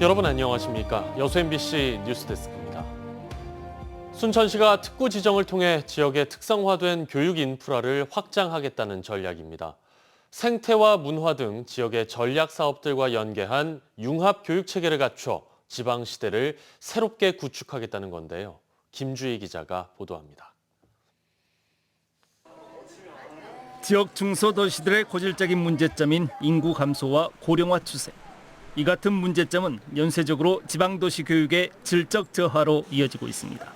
여러분 안녕하십니까? 여수 MBC 뉴스데스크입니다. 순천시가 특구 지정을 통해 지역의 특성화된 교육 인프라를 확장하겠다는 전략입니다. 생태와 문화 등 지역의 전략 사업들과 연계한 융합 교육 체계를 갖춰 지방 시대를 새롭게 구축하겠다는 건데요. 김주희 기자가 보도합니다. 지역 중소도시들의 고질적인 문제점인 인구 감소와 고령화 추세. 이 같은 문제점은 연쇄적으로 지방도시 교육의 질적 저하로 이어지고 있습니다.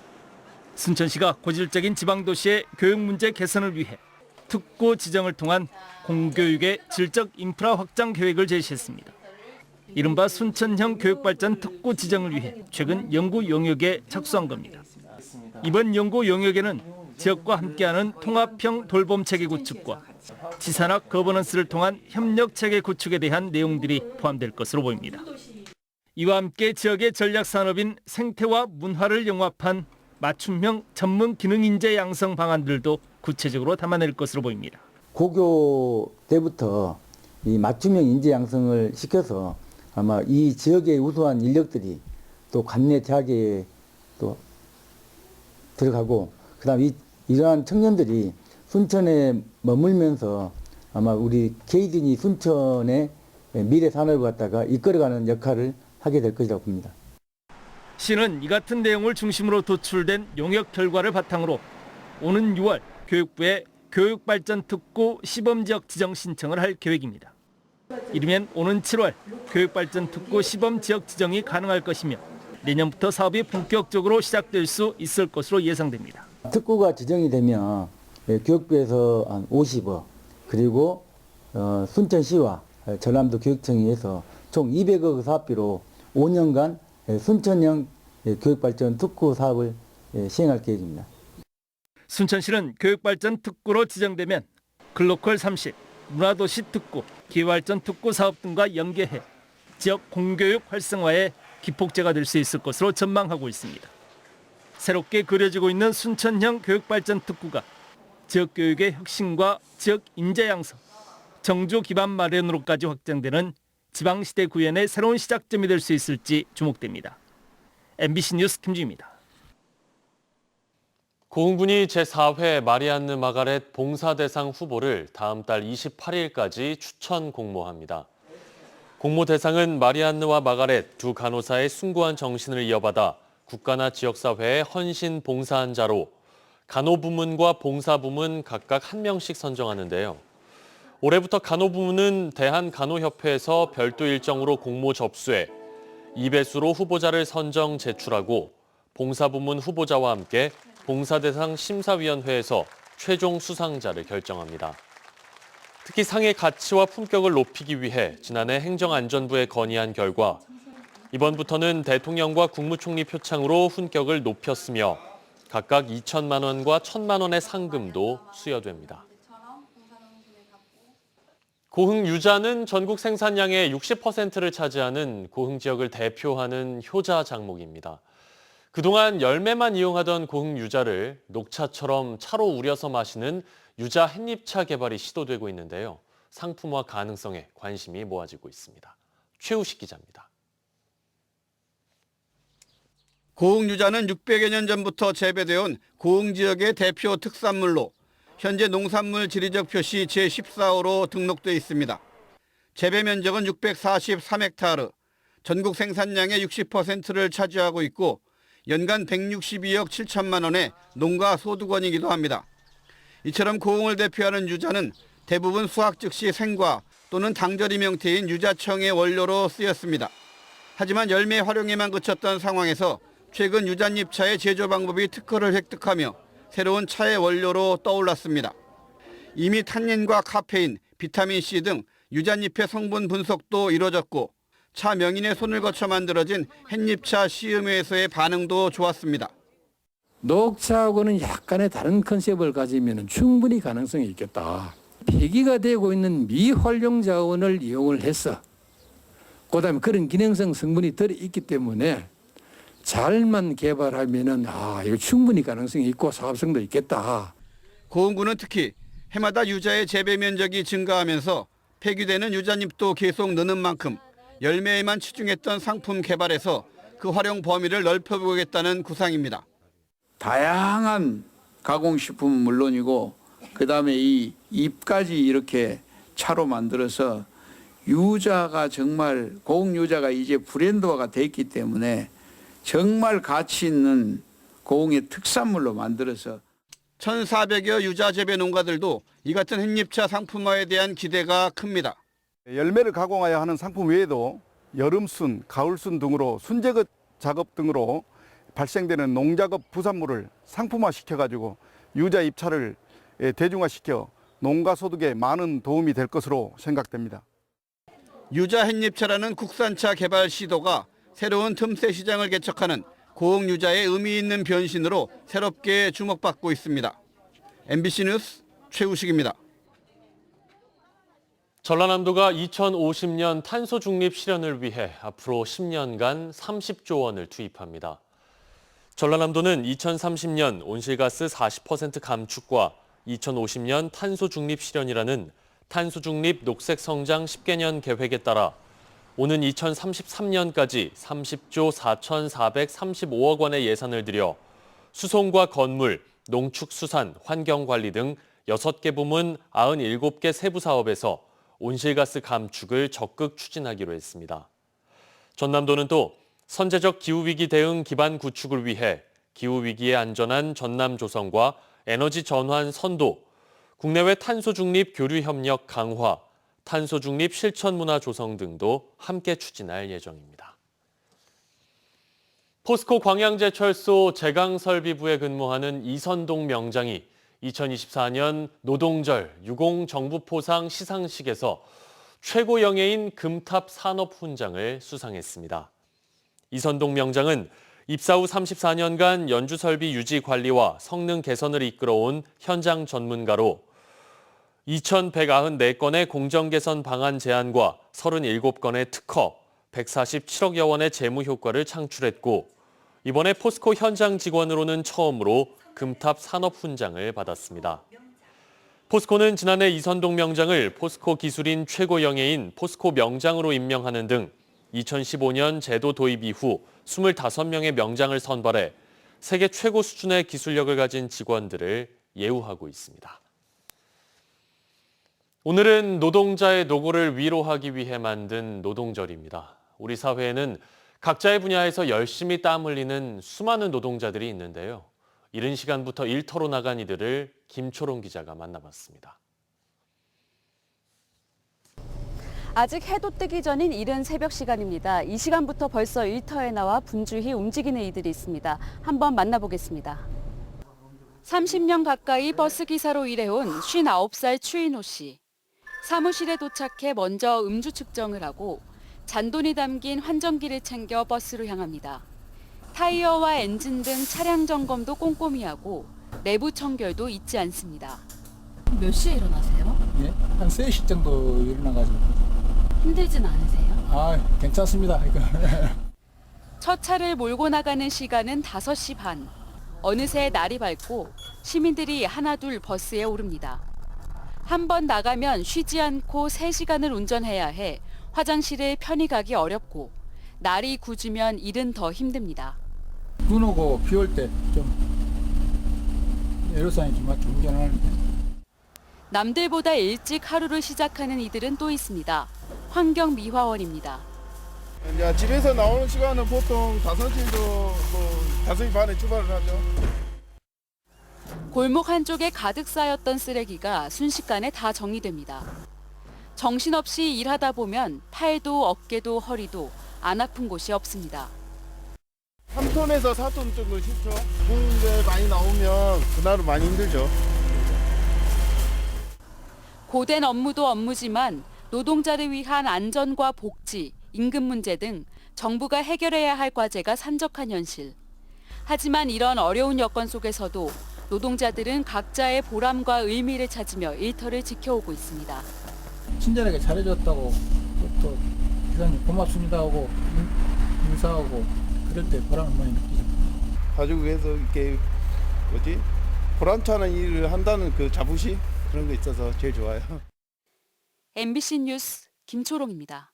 순천시가 고질적인 지방도시의 교육 문제 개선을 위해 특구 지정을 통한 공교육의 질적 인프라 확장 계획을 제시했습니다. 이른바 순천형 교육발전 특구 지정을 위해 최근 연구 용역에 착수한 겁니다. 이번 연구 용역에는 지역과 함께하는 통합형 돌봄체계 구축과 지산학 거버넌스를 통한 협력체계 구축에 대한 내용들이 포함될 것으로 보입니다. 이와 함께 지역의 전략산업인 생태와 문화를 영합한 맞춤형 전문 기능인재 양성 방안들도 구체적으로 담아낼 것으로 보입니다. 고교 때부터 이 맞춤형 인재 양성을 시켜서 아마 이 지역의 우수한 인력들이 또 관내 대학에 또 들어가고 그다음 이러한 청년들이 순천에 머물면서 아마 우리 케이든이 순천의 미래 산업을 갖다가 이끌어가는 역할을 하게 될 것이라고 봅니다. 시는 이 같은 내용을 중심으로 도출된 용역 결과를 바탕으로 오는 6월 교육부에 교육발전특구 시범지역 지정 신청을 할 계획입니다. 이르면 오는 7월 교육발전특구 시범지역 지정이 가능할 것이며 내년부터 사업이 본격적으로 시작될 수 있을 것으로 예상됩니다. 특구가 지정이 되면 교육부에서 한 50억 그리고 순천시와 전남도 교육청이 해서 총 200억 사업비로 5년간 순천형 교육발전 특구 사업을 시행할 계획입니다. 순천시는 교육발전 특구로 지정되면 글로컬 30, 문화도시 특구, 기회발전 특구 사업 등과 연계해 지역 공교육 활성화에 기폭제가 될 수 있을 것으로 전망하고 있습니다. 새롭게 그려지고 있는 순천형 교육발전 특구가 지역 교육의 혁신과 지역 인재 양성, 정주 기반 마련으로까지 확장되는 지방시대 구현의 새로운 시작점이 될 수 있을지 주목됩니다. MBC 뉴스 김주희입니다. 고흥군이 제4회 마리안느 마가렛 봉사대상 후보를 다음 달 28일까지 추천 공모합니다. 공모 대상은 마리안느와 마가렛 두 간호사의 숭고한 정신을 이어받아 국가나 지역사회에 헌신 봉사한 자로 간호부문과 봉사부문 각각 1명씩 선정하는데요. 올해부터 간호부문은 대한간호협회에서 별도 일정으로 공모 접수해 2배수로 후보자를 선정 제출하고 봉사부문 후보자와 함께 봉사대상 심사위원회에서 최종 수상자를 결정합니다. 특히 상의 가치와 품격을 높이기 위해 지난해 행정안전부에 건의한 결과 이번부터는 대통령과 국무총리 표창으로 훈격을 높였으며 각각 2천만 원과 1천만 원의 상금도 수여됩니다. 고흥 유자는 전국 생산량의 60%를 차지하는 고흥 지역을 대표하는 효자 작목입니다. 그동안 열매만 이용하던 고흥 유자를 녹차처럼 차로 우려서 마시는 유자 햇잎차 개발이 시도되고 있는데요. 상품화 가능성에 관심이 모아지고 있습니다. 최우식 기자입니다. 고흥 유자는 600여 년 전부터 재배되어 온 고흥 지역의 대표 특산물로 현재 농산물 지리적 표시 제14호로 등록돼 있습니다. 재배 면적은 643헥타르, 전국 생산량의 60%를 차지하고 있고 연간 162억 7천만 원의 농가 소득원이기도 합니다. 이처럼 고흥을 대표하는 유자는 대부분 수확 즉시 생과 또는 당절임 형태인 유자청의 원료로 쓰였습니다. 하지만 열매 활용에만 그쳤던 상황에서 최근 유자잎차의 제조 방법이 특허를 획득하며 새로운 차의 원료로 떠올랐습니다. 이미 탄닌과 카페인, 비타민C 등 유자잎의 성분 분석도 이뤄졌고 차 명인의 손을 거쳐 만들어진 햇잎차 시음회에서의 반응도 좋았습니다. 녹차하고는 약간의 다른 컨셉을 가지면 충분히 가능성이 있겠다. 폐기가 되고 있는 미활용 자원을 이용을 해서 그다음에 그런 기능성 성분이 들어있기 때문에 잘만 개발하면은 이거 충분히 가능성이 있고 사업성도 있겠다. 고흥군은 특히 해마다 유자의 재배 면적이 증가하면서 폐기되는 유자잎도 계속 느는 만큼 열매에만 치중했던 상품 개발에서 그 활용 범위를 넓혀보겠다는 구상입니다. 다양한 가공식품은 물론이고 그다음에 이 잎까지 이렇게 차로 만들어서 유자가 정말 고흥유자가 이제 브랜드화가 돼 있기 때문에 정말 가치 있는 고흥의 특산물로 만들어서 1,400여 유자 재배 농가들도 이 같은 햇잎차 상품화에 대한 기대가 큽니다. 열매를 가공하여 하는 상품 외에도 여름순, 가을순 등으로 순제 작업 등으로 발생되는 농작업 부산물을 상품화시켜가지고 유자 잎차를 대중화시켜 농가 소득에 많은 도움이 될 것으로 생각됩니다. 유자 햇잎차라는 국산차 개발 시도가 새로운 틈새 시장을 개척하는 고흥유자의 의미 있는 변신으로 새롭게 주목받고 있습니다. MBC 뉴스 최우식입니다. 전라남도가 2050년 탄소 중립 실현을 위해 앞으로 10년간 30조 원을 투입합니다. 전라남도는 2030년 온실가스 40% 감축과 2050년 탄소 중립 실현이라는 탄소 중립 녹색 성장 10개년 계획에 따라 오는 2033년까지 30조 4,435억 원의 예산을 들여 수송과 건물, 농축수산, 환경관리 등 6개 부문 97개 세부 사업에서 온실가스 감축을 적극 추진하기로 했습니다. 전남도는 또 선제적 기후위기 대응 기반 구축을 위해 기후위기에 안전한 전남 조성과 에너지 전환 선도, 국내외 탄소 중립 교류 협력 강화, 탄소 중립 실천 문화 조성 등도 함께 추진할 예정입니다. 포스코 광양제철소 제강설비부에 근무하는 이선동 명장이 2024년 노동절 유공정부포상 시상식에서 최고 영예인 금탑 산업훈장을 수상했습니다. 이선동 명장은 입사 후 34년간 연주설비 유지 관리와 성능 개선을 이끌어온 현장 전문가로 2,194건의 공정 개선 방안 제안과 37건의 특허, 147억여 원의 재무 효과를 창출했고 이번에 포스코 현장 직원으로는 처음으로 금탑 산업훈장을 받았습니다. 포스코는 지난해 이선동 명장을 포스코 기술인 최고 영예인 포스코 명장으로 임명하는 등 2015년 제도 도입 이후 25명의 명장을 선발해 세계 최고 수준의 기술력을 가진 직원들을 예우하고 있습니다. 오늘은 노동자의 노고를 위로하기 위해 만든 노동절입니다. 우리 사회에는 각자의 분야에서 열심히 땀 흘리는 수많은 노동자들이 있는데요. 이른 시간부터 일터로 나간 이들을 김초롱 기자가 만나봤습니다. 아직 해도 뜨기 전인 이른 새벽 시간입니다. 이 시간부터 벌써 일터에 나와 분주히 움직이는 이들이 있습니다. 한번 만나보겠습니다. 30년 가까이 버스기사로 일해온 59살 추인호 씨. 사무실에 도착해 먼저 음주 측정을 하고 잔돈이 담긴 환전기를 챙겨 버스로 향합니다. 타이어와 엔진 등 차량 점검도 꼼꼼히 하고 내부 청결도 잊지 않습니다. 몇 시에 일어나세요? 예, 한 3시 정도 일어나가지고. 힘들진 않으세요? 아, 괜찮습니다. 첫 차를 몰고 나가는 시간은 5시 반. 어느새 날이 밝고 시민들이 하나둘 버스에 오릅니다. 한 번 나가면 쉬지 않고 3시간을 운전해야 해 화장실에 편히 가기 어렵고 날이 굳으면 일은 더 힘듭니다. 눈 오고 비 올 때 좀 애로사항이 좀 맞게 운전하는데. 남들보다 일찍 하루를 시작하는 이들은 또 있습니다. 환경미화원입니다. 이제 집에서 나오는 시간은 보통 5시도 5시 반에 출발을 하죠. 골목 한쪽에 가득 쌓였던 쓰레기가 순식간에 다 정리됩니다. 정신없이 일하다 보면 팔도 어깨도 허리도 안 아픈 곳이 없습니다. 3톤에서 4톤 정도 싣죠. 무게 많이 나오면 그날은 많이 힘들죠. 고된 업무도 업무지만 노동자를 위한 안전과 복지, 임금 문제 등 정부가 해결해야 할 과제가 산적한 현실. 하지만 이런 어려운 여건 속에서도 노동자들은 각자의 보람과 의미를 찾으며 일터를 지켜오고 있습니다. 친절하게 잘해줬다고 또 기사님 고맙습니다 하고 인사하고 그럴 때 보람을 많이 느끼죠. 가족을 위해서 이렇게 보람차는 일을 한다는 그 자부심 그런 거 있어서 제일 좋아요. MBC 뉴스 김초롱입니다.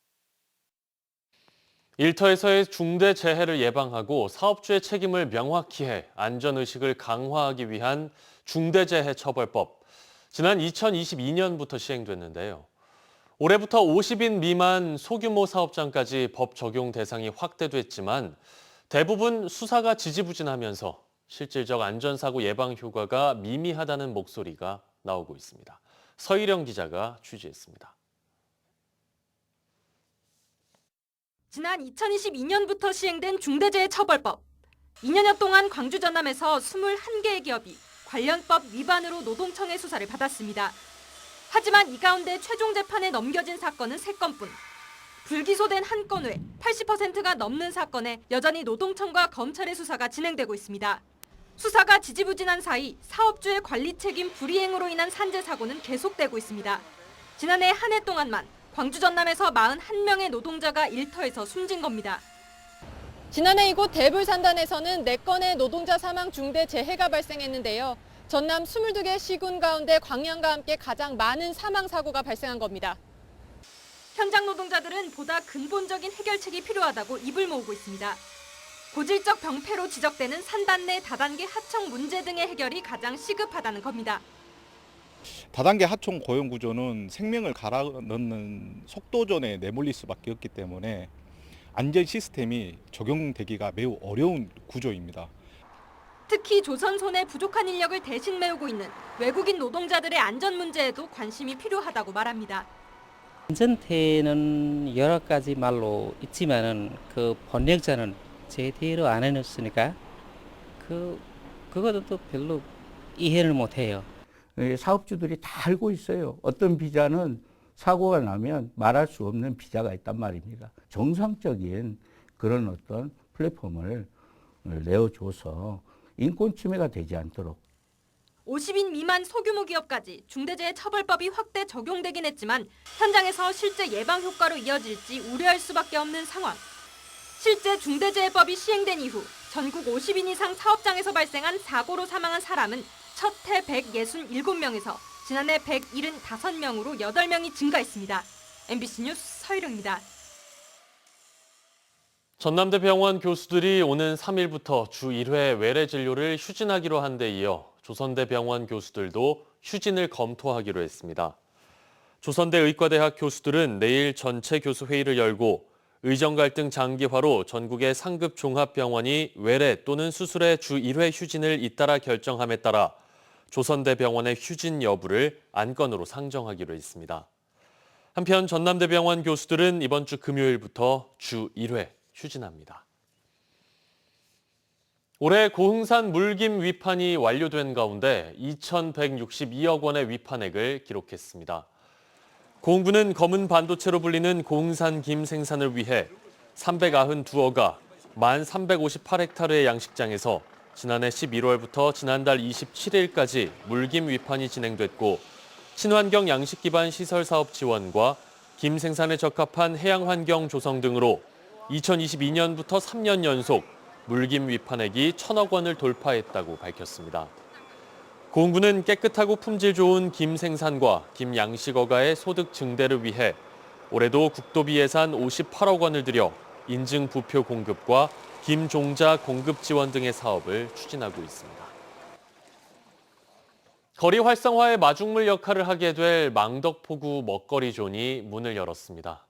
일터에서의 중대 재해를 예방하고 사업주의 책임을 명확히 해 안전의식을 강화하기 위한 중대재해처벌법. 지난 2022년부터 시행됐는데요. 올해부터 50인 미만 소규모 사업장까지 법 적용 대상이 확대됐지만 대부분 수사가 지지부진하면서 실질적 안전사고 예방 효과가 미미하다는 목소리가 나오고 있습니다. 서희령 기자가 취재했습니다. 지난 2022년부터 시행된 중대재해처벌법. 2년여 동안 광주 전남에서 21개의 기업이 관련법 위반으로 노동청의 수사를 받았습니다. 하지만 이 가운데 최종 재판에 넘겨진 사건은 3건뿐. 불기소된 한 건 외 80%가 넘는 사건에 여전히 노동청과 검찰의 수사가 진행되고 있습니다. 수사가 지지부진한 사이 사업주의 관리 책임 불이행으로 인한 산재 사고는 계속되고 있습니다. 지난해 한 해 동안만 광주 전남에서 41명의 노동자가 일터에서 숨진 겁니다. 지난해 이곳 대불산단에서는 4건의 노동자 사망 중대 재해가 발생했는데요. 전남 22개 시군 가운데 광양과 함께 가장 많은 사망 사고가 발생한 겁니다. 현장 노동자들은 보다 근본적인 해결책이 필요하다고 입을 모으고 있습니다. 고질적 병폐로 지적되는 산단 내 다단계 하청 문제 등의 해결이 가장 시급하다는 겁니다. 다단계 하청 고용 구조는 생명을 갈아 넣는 속도전에 내몰릴 수밖에 없기 때문에 안전 시스템이 적용되기가 매우 어려운 구조입니다. 특히 조선손의 부족한 인력을 대신 메우고 있는 외국인 노동자들의 안전 문제에도 관심이 필요하다고 말합니다. 안전태는 여러 가지 말로 있지만은 그 번역자는 제대로 안 해놨으니까 그것도 또 별로 이해를 못 해요. 사업주들이 다 알고 있어요. 어떤 비자는 사고가 나면 말할 수 없는 비자가 있단 말입니다. 정상적인 그런 어떤 플랫폼을 내어줘서 인권 침해가 되지 않도록. 50인 미만 소규모 기업까지 중대재해처벌법이 확대 적용되긴 했지만 현장에서 실제 예방 효과로 이어질지 우려할 수밖에 없는 상황. 실제 중대재해법이 시행된 이후 전국 50인 이상 사업장에서 발생한 사고로 사망한 사람은 첫 해 167명에서 지난해 175명으로 8명이 증가했습니다. MBC 뉴스 서희령입니다. 전남대병원 교수들이 오는 3일부터 주 1회 외래 진료를 휴진하기로 한 데 이어 조선대병원 교수들도 휴진을 검토하기로 했습니다. 조선대 의과대학 교수들은 내일 전체 교수 회의를 열고 의정 갈등 장기화로 전국의 상급 종합병원이 외래 또는 수술의 주 1회 휴진을 잇따라 결정함에 따라 조선대병원의 휴진 여부를 안건으로 상정하기로 했습니다. 한편 전남대병원 교수들은 이번 주 금요일부터 주 1회 휴진합니다. 올해 고흥산 물김 위판이 완료된 가운데 2,162억 원의 위판액을 기록했습니다. 고흥군은 검은 반도체로 불리는 고흥산 김 생산을 위해 392어가 1,358헥타르의 양식장에서 지난해 11월부터 지난달 27일까지 물김 위판이 진행됐고 친환경 양식 기반 시설 사업 지원과 김 생산에 적합한 해양 환경 조성 등으로 2022년부터 3년 연속 물김 위판액이 1,000억 원을 돌파했다고 밝혔습니다. 고흥군은 깨끗하고 품질 좋은 김 생산과 김 양식어가의 소득 증대를 위해 올해도 국도비 예산 58억 원을 들여 인증 부표 공급과 김 종자 공급 지원 등의 사업을 추진하고 있습니다. 거리 활성화의 마중물 역할을 하게 될 망덕포구 먹거리존이 문을 열었습니다.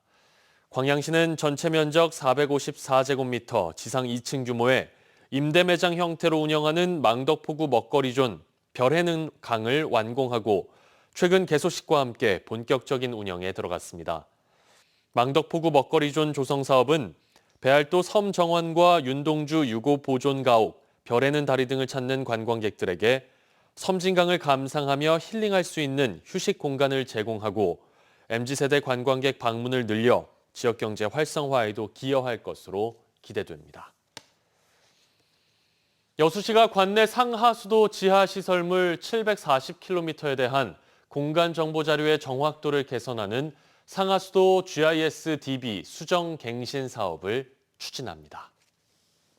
광양시는 전체 면적 454제곱미터, 지상 2층 규모의 임대 매장 형태로 운영하는 망덕포구 먹거리존 별해는 강을 완공하고 최근 개소식과 함께 본격적인 운영에 들어갔습니다. 망덕포구 먹거리존 조성 사업은 배알도 섬 정원과 윤동주 유고 보존 가옥, 별해는 다리 등을 찾는 관광객들에게 섬진강을 감상하며 힐링할 수 있는 휴식 공간을 제공하고 MZ세대 관광객 방문을 늘려 지역경제 활성화에도 기여할 것으로 기대됩니다. 여수시가 관내 상하수도 지하시설물 740km에 대한 공간정보자료의 정확도를 개선하는 상하수도 GIS DB 수정 갱신 사업을 추진합니다.